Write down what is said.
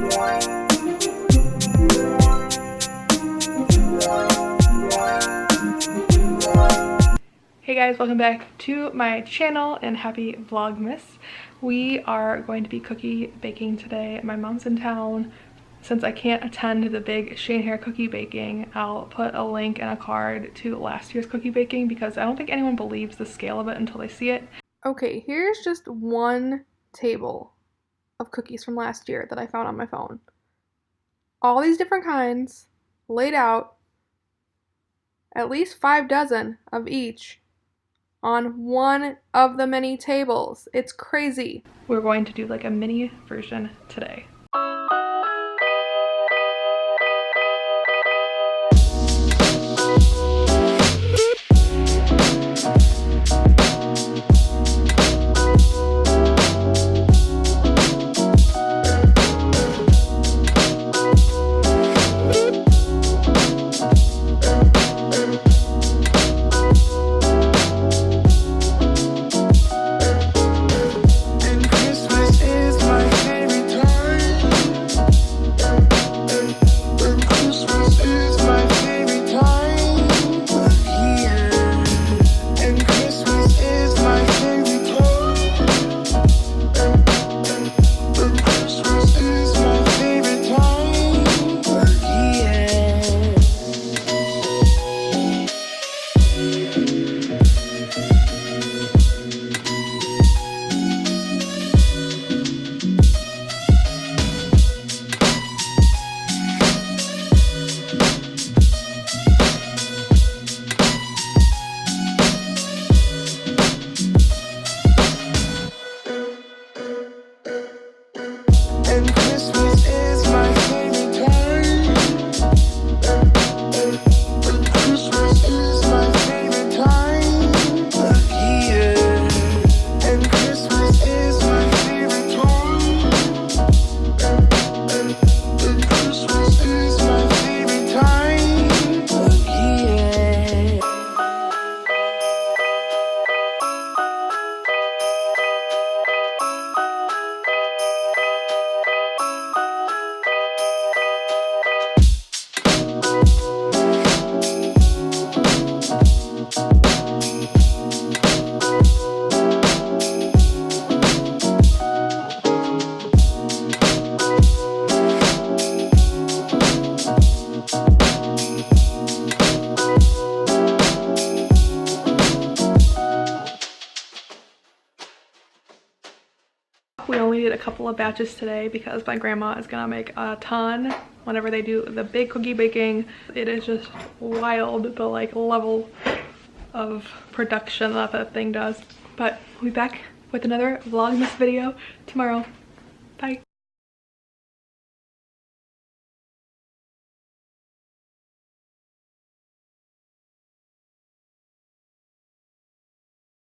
Hey guys, welcome back to my channel and happy Vlogmas. We are going to be cookie baking today. My mom's in town. Since I can't attend the big Shane Hair cookie baking, I'll put a link and a card to last year's cookie baking because I don't think anyone believes the scale of it until they see it. Okay, here's just one table of cookies from last year that I found on my phone. All these different kinds laid out, at least 5 dozen of each on one of the many tables. It's crazy. We're going to do like a mini version today. We only did a couple of batches today because my grandma is gonna make a ton whenever they do the big cookie baking. It is just wild, the like level of production that thing does. But we'll be back with another Vlogmas video tomorrow. Bye.